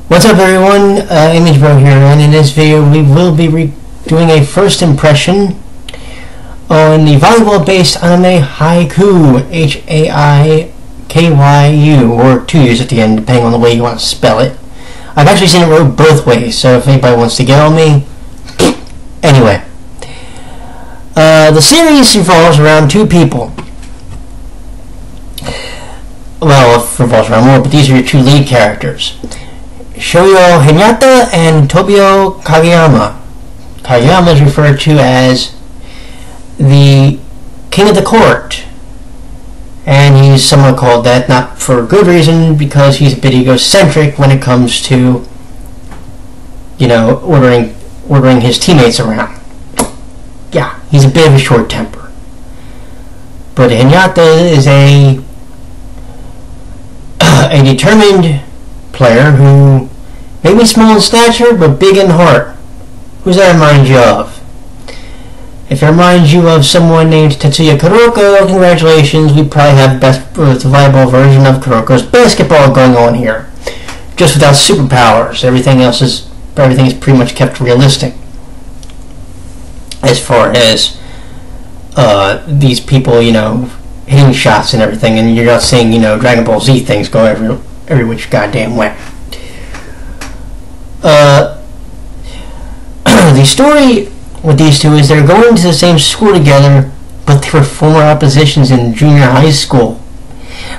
What's up everyone, Image Bro here, and in this video we will be doing a first impression on the volleyball-based anime Haikyuu, Haikyu, or 2 U's at the end, depending on the way you want to spell it. I've actually seen it wrote both ways, so if anybody wants to get on me. Anyway, the series revolves around two people. Well, it revolves around more, but these are your two lead characters. Shoyo Hinata and Tobio Kaeyama. Kaeyama is referred to as the king of the court, and he's somewhat called that not for a good reason, because he's a bit egocentric when it comes to, you know, ordering his teammates around. Yeah, he's a bit of a short temper. But Hinata is a determined player who may be small in stature but big in heart. Who's that remind you of? If it reminds you of someone named Tetsuya Kuroko, congratulations, we probably have the volleyball version of Kuroko's basketball going on here. Just without superpowers. Everything is pretty much kept realistic. As far as these people, you know, hitting shots and everything, and you're not seeing, you know, Dragon Ball Z things go every which goddamn way. The story with these two is they're going to the same school together, but they were former oppositions in junior high school.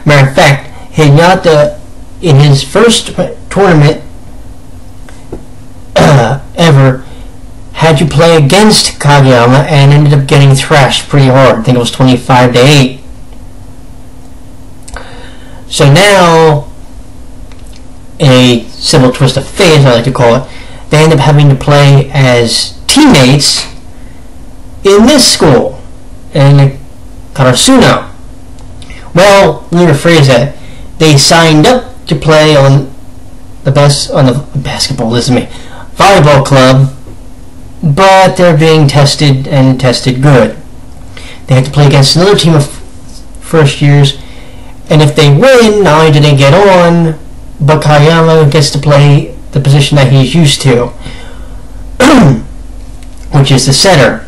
Matter of fact, Hinata, in his first tournament ever, had to play against Kaeyama and ended up getting thrashed pretty hard. I think it was 25-8. So now, a simple twist of fate, as I like to call it, they end up having to play as teammates in this school, in Karasuno. Well, let me rephrase that. They signed up to play on the volleyball club, but they're being tested and tested good. They have to play against another team of first years, and if they win, not only do they get on, but Kaeyama gets to play the position that he's used to, which is the setter.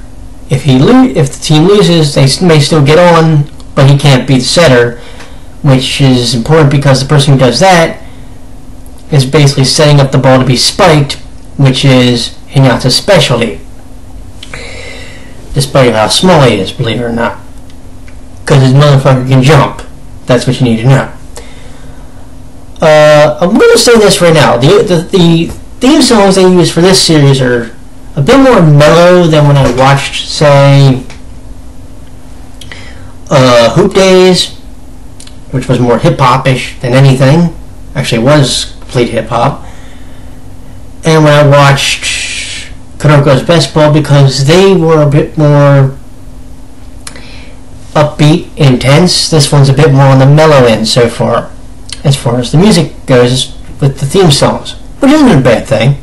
If the team loses, they may still get on, but he can't be the setter, which is important because the person who does that is basically setting up the ball to be spiked, which is Hinata's specialty, despite how small he is, believe it or not, because his motherfucker can jump. That's what you need to know. I'm going to say this right now. The theme songs they use for this series are a bit more mellow than when I watched, say, Hoop Days, which was more hip-hop-ish than anything. Actually, it was complete hip-hop. And when I watched Kuroko's Best Ball, because they were a bit more upbeat, intense. This one's a bit more on the mellow end so far, as the music goes with the theme songs, which isn't a bad thing.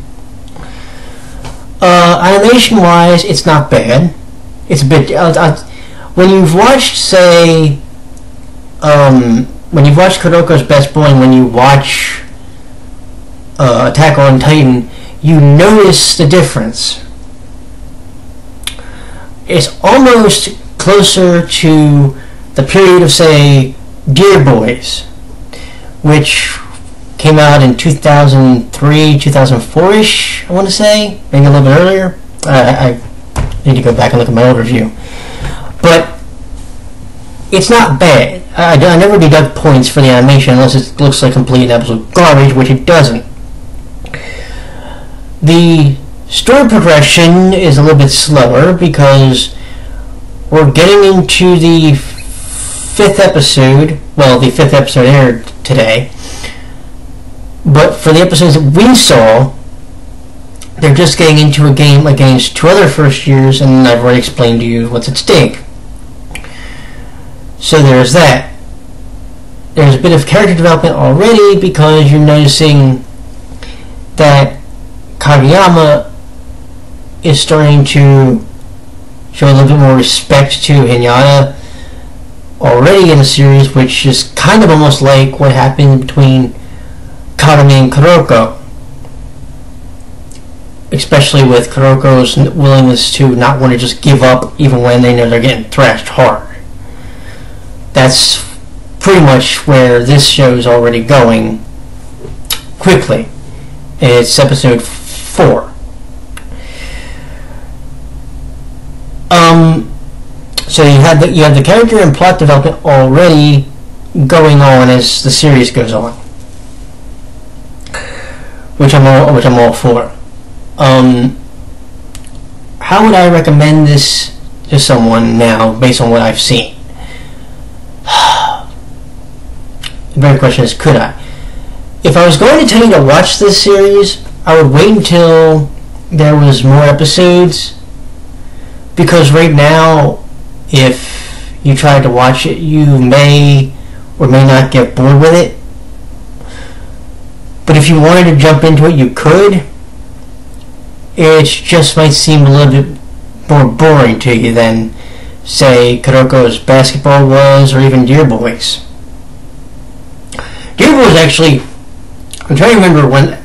Animation-wise, it's not bad. It's a bit. When you've watched, say, when you've watched Kuroko's Best Boy and when you watch Attack on Titan, you notice the difference. It's almost closer to the period of, say, Dear Boys, which came out in 2003, 2004-ish, I want to say, maybe a little bit earlier. I need to go back and look at my old review. But it's not bad. I never deduct points for the animation unless it looks like complete and absolute garbage, which it doesn't. The story progression is a little bit slower because we're getting into the 5th episode. Well, the 5th episode aired today. But for the episodes that we saw, they're just getting into a game against two other first years, and I've already explained to you what's at stake. So there's that. There's a bit of character development already because you're noticing that Kaeyama is starting to show a little bit more respect to Hinata already in the series, which is kind of almost like what happened between Karasuno and Kuroko. especially with Kuroko's willingness to not want to just give up even when they know they're getting thrashed hard. That's pretty much where this show is already going quickly. It's episode 4. So you have the character and plot development already going on as the series goes on, which I'm all for. How would I recommend this to someone now, based on what I've seen? The better question is, could I? If I was going to tell you to watch this series, I would wait until there was more episodes, because right now, if you tried to watch it, you may or may not get bored with it. But if you wanted to jump into it, you could. It just might seem a little bit more boring to you than, say, Kuroko's basketball was, or even Dear Boys. Dear Boys, actually, I'm trying to remember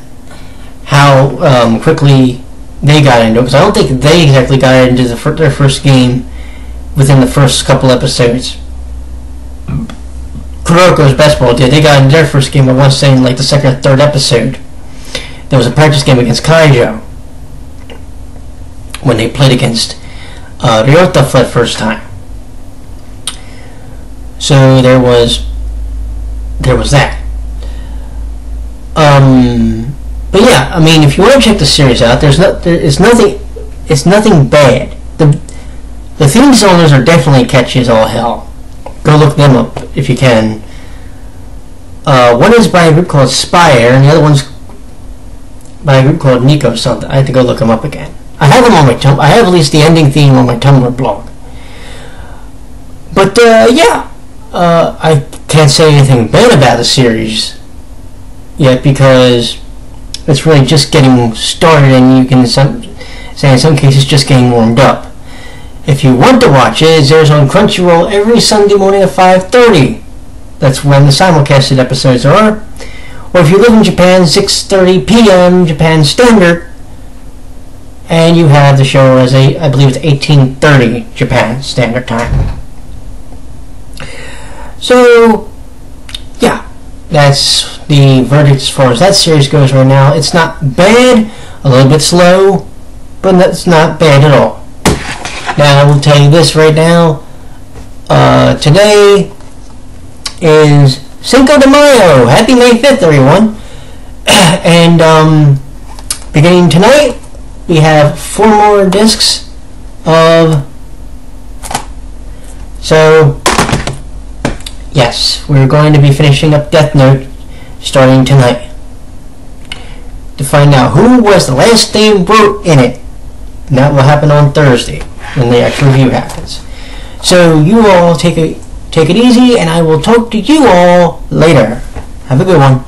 how quickly they got into it, because I don't think they exactly got into their first game within the first couple episodes. Kuroko's basketball did. They got into their first game, I want to say, in like the second or third episode. There was a practice game against Kaeyama when they played against Ryota for the first time. So there was that. But yeah, I mean, if you want to check the series out, it's nothing bad. The theme songs are definitely catchy as all hell. Go look them up if you can. One is by a group called Spire, and the other one's by a group called Nico something. I have to go look them up again. I have them on my I have at least the ending theme on my Tumblr blog. But yeah, I can't say anything bad about the series yet, because it's really just getting started, and you can say in some cases just getting warmed up. If you want to watch it, it airs on Crunchyroll every Sunday morning at 5:30. That's when the simulcasted episodes are. Or if you live in Japan, 6:30 p.m. Japan Standard, and you have the show as I believe it's 18:30 Japan Standard Time. So, yeah, that's the verdict as far as that series goes right now. It's not bad, a little bit slow, but that's not bad at all. Now, I will tell you this right now. Today is Cinco de Mayo. Happy May 5th, everyone. And beginning tonight, we have 4 more discs of... So, yes, we're going to be finishing up Death Note starting tonight, to find out who was the last they wrote in it. And that will happen on Thursday, when the actual review happens. So you all take it easy, and I will talk to you all later. Have a good one.